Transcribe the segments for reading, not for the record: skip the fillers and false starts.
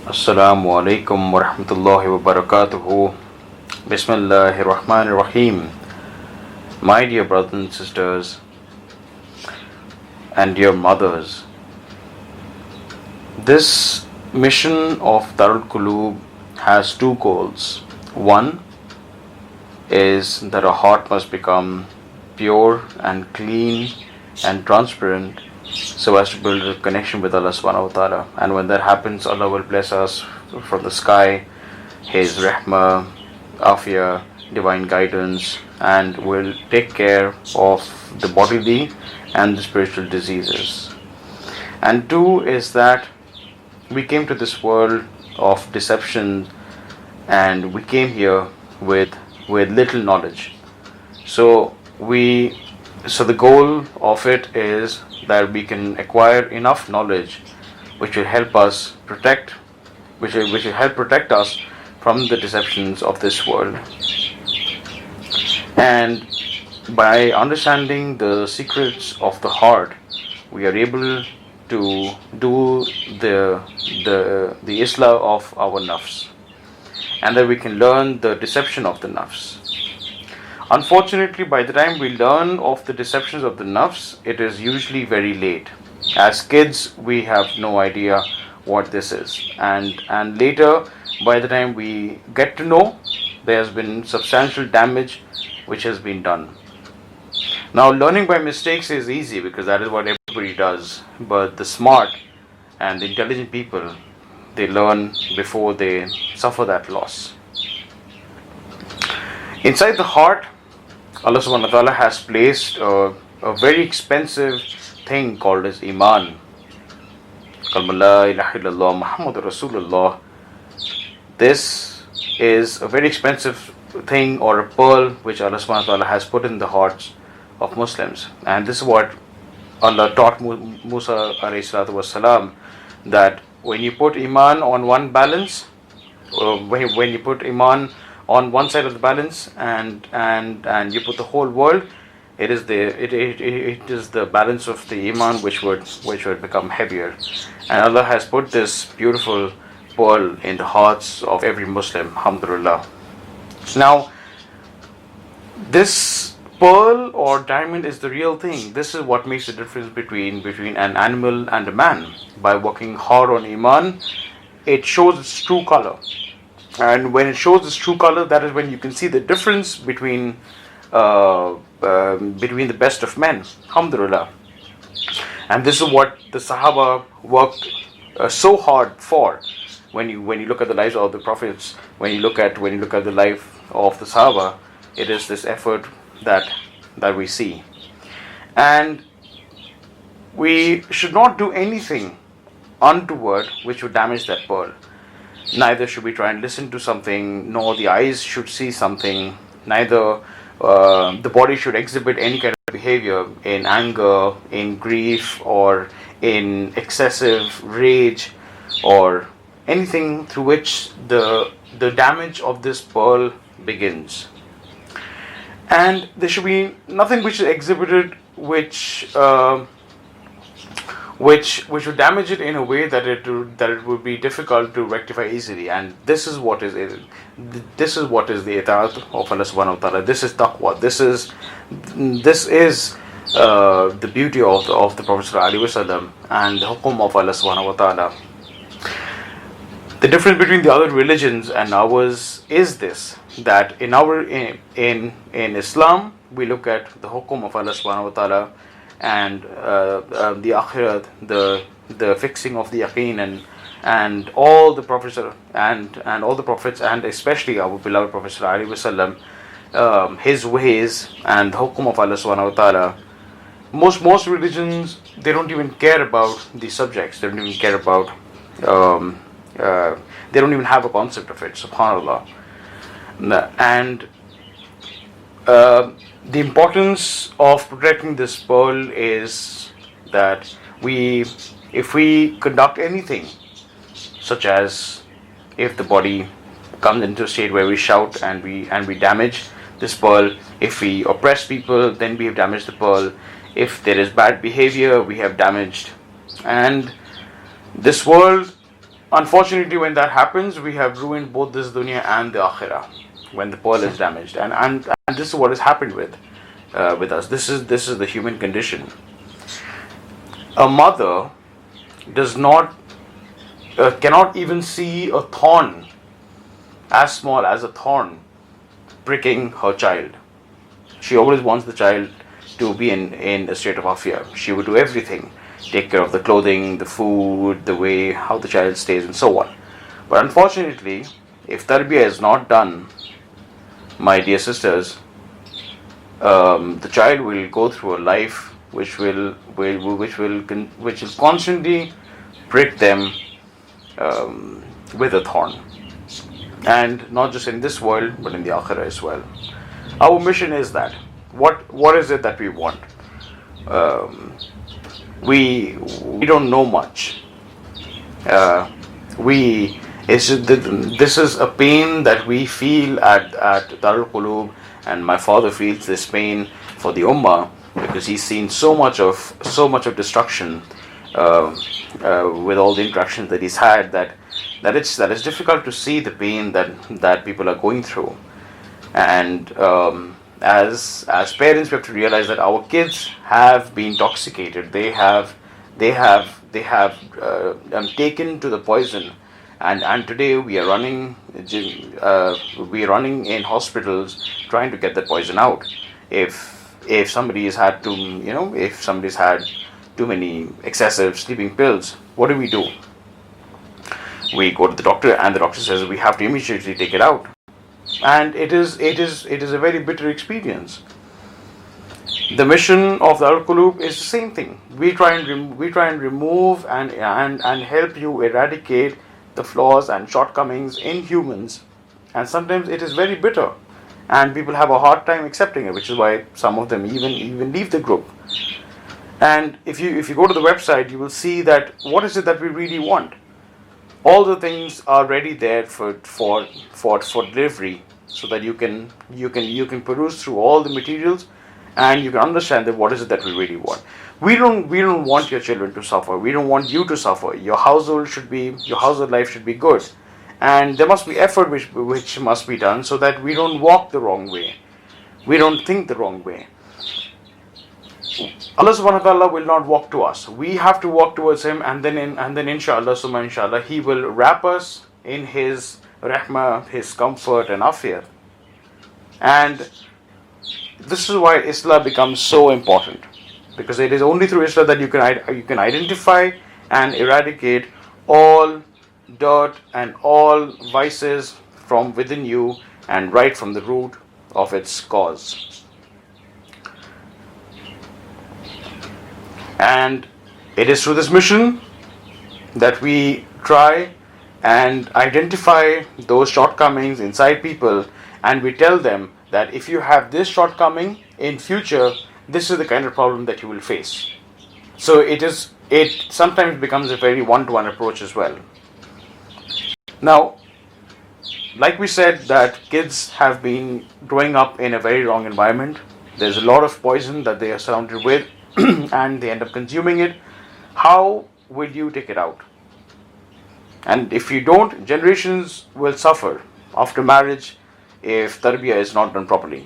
Assalamu alaikum wa rahmatullahi wa barakatuhu. Bismillahir Rahmanir Rahim. My dear brothers and sisters and dear mothers, this mission of Darul Qulub has two goals. One is that our heart must become pure and clean and transparent so as to build a connection with Allah subhanahu wa ta'ala. And when that happens, Allah will bless us from the sky, His rahmah, afia, divine guidance, and will take care of the bodily and the spiritual diseases. And two is that we came to this world of deception and we came here with little knowledge. So the goal of it is that we can acquire enough knowledge which will help us protect which will help protect us from the deceptions of this world. And by understanding the secrets of the heart, we are able to do the islah of our nafs, and that we can learn the deception of the nafs. Unfortunately, by the time we learn of the deceptions of the nafs, it is usually very late. As kids, we have no idea what this is, and later, by the time we get to know, there has been substantial damage which has been done. Now, learning by mistakes is easy because that is what everybody does, but the smart and the intelligent people, they learn before they suffer that loss. Inside the heart, Allah subhanahu wa ta'ala has placed a very expensive thing called as Iman. Kalma la ilaha illallah Muhammadur Rasulullah. This is a very expensive thing, or a pearl which Allah subhanahu wa ta'ala has put in the hearts of Muslims. And this is what Allah taught Musa alayhi salatu wasalam, that when you put Iman on one balance, when you put Iman on one side of the balance and you put the whole world, it is the balance of the Iman which would become heavier. And Allah has put this beautiful pearl in the hearts of every Muslim, alhamdulillah. Now, this pearl or diamond is the real thing. This is what makes the difference between an animal and a man. By working hard on Iman, it shows its true color. And when it shows its true color, that is when you can see the difference between the best of men, alhamdulillah. And this is what the Sahaba worked so hard for. When you look at the lives of the prophets, when you look at the life of the Sahaba, it is this effort that we see. And we should not do anything untoward which would damage that pearl. Neither should we try and listen to something, nor the eyes should see something, neither the body should exhibit any kind of behavior in anger, in grief, or in excessive rage, or anything through which the damage of this pearl begins. And there should be nothing which is exhibited which would damage it in a way that it would be difficult to rectify easily. And this is what is the ita'at of Allah subhanahu wa ta'ala. This is taqwa. This is the beauty of the Prophet sallallahu alaihi wasallam and the hukum of Allah subhanahu wa ta'ala. The difference between the other religions and ours is this, that in Islam we look at the hukum of Allah subhanahu wa ta'ala and the akhirat, the fixing of the yaqeen, and all the prophets and especially our beloved Prophet sallallahu alaihi wasallam, his ways and the hukum of Allah subhanahu wa ta'ala. Most religions, they don't even care about these subjects. They don't even care about they don't even have a concept of it, subhanallah. And the importance of protecting this pearl is that if we conduct anything, such as if the body comes into a state where we shout and we damage this pearl, if we oppress people, then we have damaged the pearl. If there is bad behavior, we have damaged. And this world Unfortunately, when that happens, we have ruined both this dunya and the akhirah. When the pearl is damaged, and this is what has happened with us. This is the human condition. A mother does not cannot even see a thorn as small as a thorn pricking her child. She always wants the child to be in a state of afia. She would do everything, take care of the clothing, the food, the way how the child stays, and so on. But unfortunately, if tarbiyah is not done, my dear sisters, the child will go through a life which will constantly prick them with a thorn, and not just in this world but in the akhirah as well. Our mission is that what is it that we want? We don't know much. We this is a pain that we feel at Darul Qulub, and my father feels this pain for the Ummah because he's seen so much of destruction with all the interactions that he's had, that it's difficult to see the pain that people are going through. And as parents, we have to realize that our kids have been intoxicated. They have taken to the poison, and today we are running in hospitals trying to get that poison out. If somebody's had too many excessive sleeping pills, what do? We go to the doctor, and the doctor says we have to immediately take it out. And it is a very bitter experience. The mission of the Al-Qulub is the same thing. We try and remove and help you eradicate the flaws and shortcomings in humans, and sometimes it is very bitter, and people have a hard time accepting it, which is why some of them even leave the group. And if you go to the website, you will see that what is it that we really want. All the things are ready there for delivery, so that you can peruse through all the materials, and you can understand that what is it that we really want. We don't want your children to suffer. We don't want you to suffer. Your household life should be good, and there must be effort which must be done, so that we don't walk the wrong way, we don't think the wrong way. Allah subhanahu wa ta'ala will not walk to us. We have to walk towards Him, and then inshallah, summa inshallah, He will wrap us in His rahmah, His comfort and afiyat. And this is why Islam becomes so important, because it is only through Islam that you can identify and eradicate all dirt and all vices from within you, and right from the root of its cause. And it is through this mission that we try and identify those shortcomings inside people, and we tell them that if you have this shortcoming in future, this is the kind of problem that you will face. So it sometimes becomes a very one-to-one approach as well. Now, like we said, that kids have been growing up in a very wrong environment. There's a lot of poison that they are surrounded with, and they end up consuming it. How will you take it out? And if you don't, generations will suffer after marriage if tarbiyah is not done properly.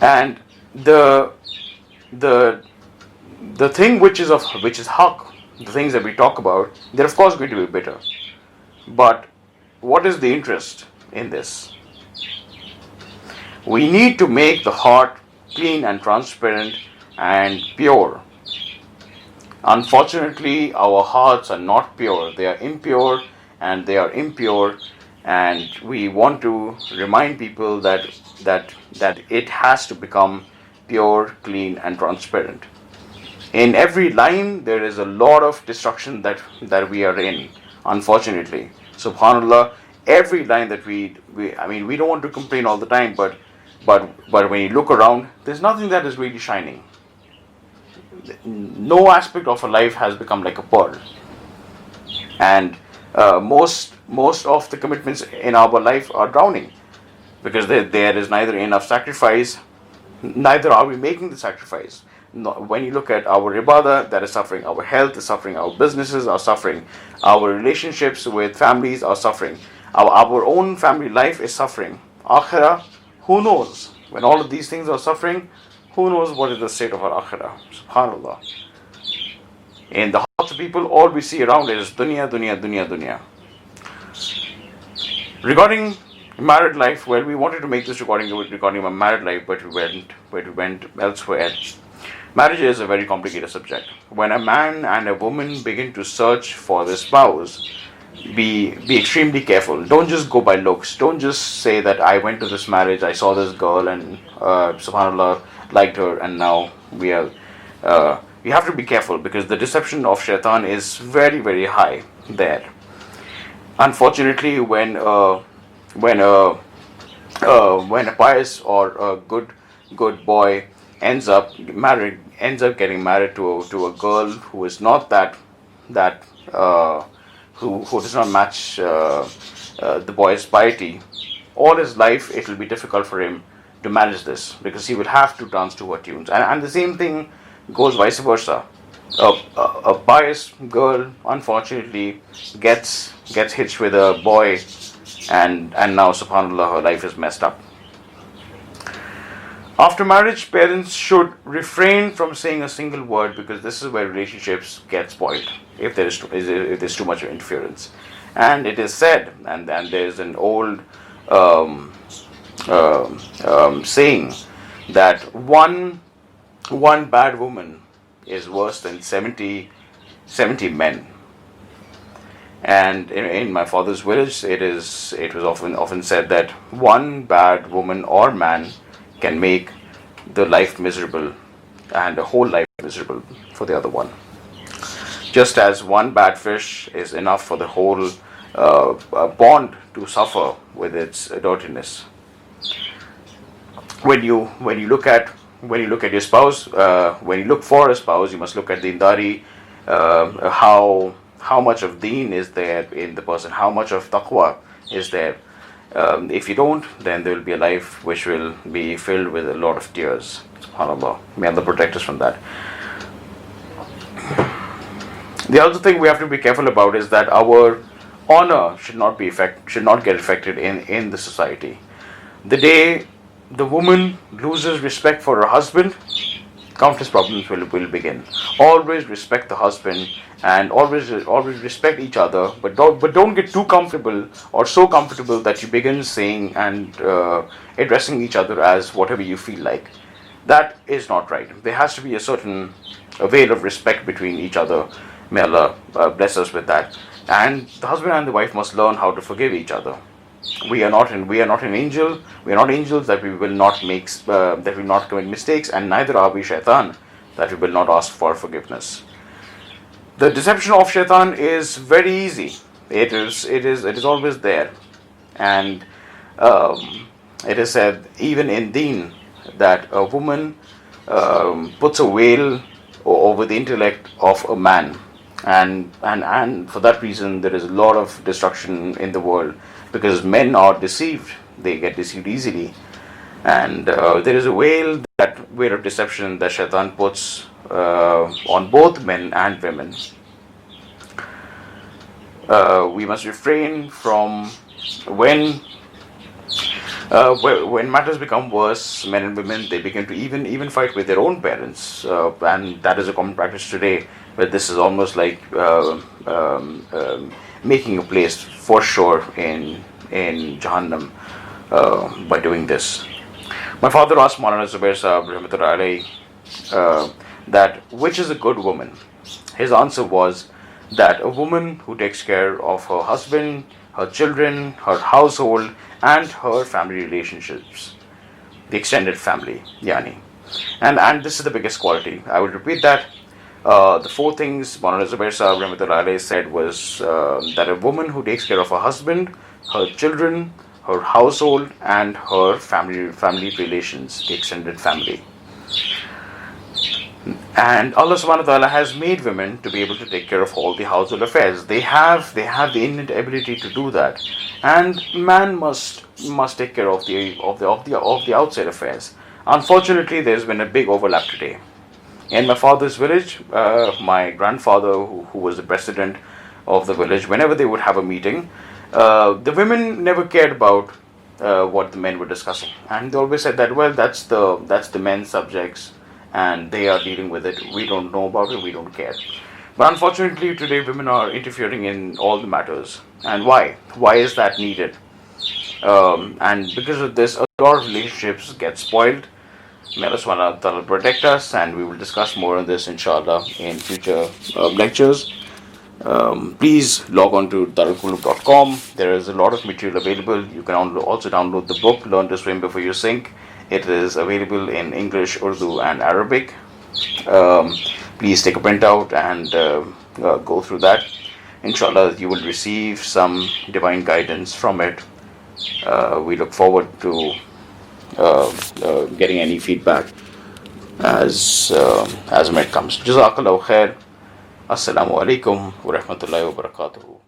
And the thing which is haqq, the things that we talk about, they're of course going to be bitter. But what is the interest in this? We need to make the heart clean and transparent and pure. Unfortunately, our hearts are not pure. They are impure, and we want to remind people that it has to become pure, clean and transparent. In every line there is a lot of destruction that we are in, unfortunately. Subhanallah, every line that we don't want to complain all the time, but when you look around, there's nothing that is really shining. No aspect of our life has become like a pearl. And most of the commitments in our life are drowning, because there is neither enough sacrifice, neither are we making the sacrifice. when you look at our ibadah, that is suffering. Our health is suffering. Our businesses are suffering. Our relationships with families are suffering. Our own family life is suffering. Akhirah, who knows? When all of these things are suffering, who knows what is the state of our akhirah? Subhanallah. In the hearts of people, all we see around is dunya, dunya, dunya, dunya. Regarding married life, well, we wanted to make this recording regarding my married life, but we went elsewhere. Marriage is a very complicated subject. When a man and a woman begin to search for their spouse, be extremely careful. Don't just go by looks. Don't just say that I went to this marriage, I saw this girl, and subhanallah, liked her, and now we are. You have to be careful because the deception of shaitan is very, very high there. Unfortunately, when a pious or a good boy ends up getting married to a girl who is not that who does not match the boy's piety, all his life it will be difficult for him to manage this because he will have to dance to her tunes, and the same thing goes vice versa. A pious girl unfortunately gets hitched with a boy, and now subhanallah her life is messed up. After marriage, parents should refrain from saying a single word because this is where relationships get spoiled if there's too much interference. And it is said, and there's an old saying that one bad woman is worse than 70 men. And in my father's village, it was often said that one bad woman or man can make the life miserable and the whole life miserable for the other one. Just as one bad fish is enough for the whole pond to suffer with its dirtiness. When you look at your spouse, when you look for a spouse, you must look at the indari, how much of deen is there in the person, how much of taqwa is there. If you don't, then there will be a life which will be filled with a lot of tears. SubhanAllah. May Allah protect us from that. The other thing we have to be careful about is that our honor should not get affected in the society. The day the woman loses respect for her husband, countless problems will begin. Always respect the husband and always respect each other, but don't get too comfortable or so comfortable that you begin saying and addressing each other as whatever you feel like. That is not right. There has to be a certain veil of respect between each other. May Allah bless us with that. And the husband and the wife must learn how to forgive each other. We are not an angel. We are not angels that we will not commit mistakes, and neither are we shaitan that we will not ask for forgiveness. The deception of shaitan is very easy. It is always there, and it is said even in Deen that a woman puts a veil over the intellect of a man, and for that reason there is a lot of destruction in the world. Because men are deceived, they get deceived easily, and there is a veil of deception that shaitan puts on both men and women. We must refrain from when matters become worse. Men and women, they begin to even fight with their own parents, and that is a common practice today. But this is almost like making a place for sure in Jahannam by doing this. My father asked Maulana Zubair Sahab Rahmatullahi alayhi that which is a good woman. His answer was that a woman who takes care of her husband, her children, her household, and her family relationships, the extended family, yani. And this is the biggest quality. I will repeat that. The four things Maulana Zubair Sahab Rahmatullahi alayhi said was that a woman who takes care of her husband, her children, her household, and her family relations, the extended family. And Allah subhanahu wa ta'ala has made women to be able to take care of all the household affairs. They have the innate ability to do that, and man must take care of the outside affairs. Unfortunately, there's been a big overlap today. In my father's village, my grandfather, who was the president of the village, whenever they would have a meeting, the women never cared about what the men were discussing, and they always said that, well, that's the men's subjects, and they are dealing with it. We don't know about it. We don't care. But unfortunately, today women are interfering in all the matters. And why? Why is that needed? And because of this, a lot of relationships get spoiled. May Allah subhanahu wa ta'ala protect us, and we will discuss more on this inshallah in future lectures. Please log on to darulqulub.com. There is a lot of material available. You can also download the book, Learn to Swim Before You Sink. It is available in English, Urdu, and Arabic. Please take a printout and go through that. Inshallah, you will receive some divine guidance from it. We look forward to getting any feedback as when it comes. Jazakallahu khair. Assalamu alaikum wa rahmatullahi wa barakatuhu.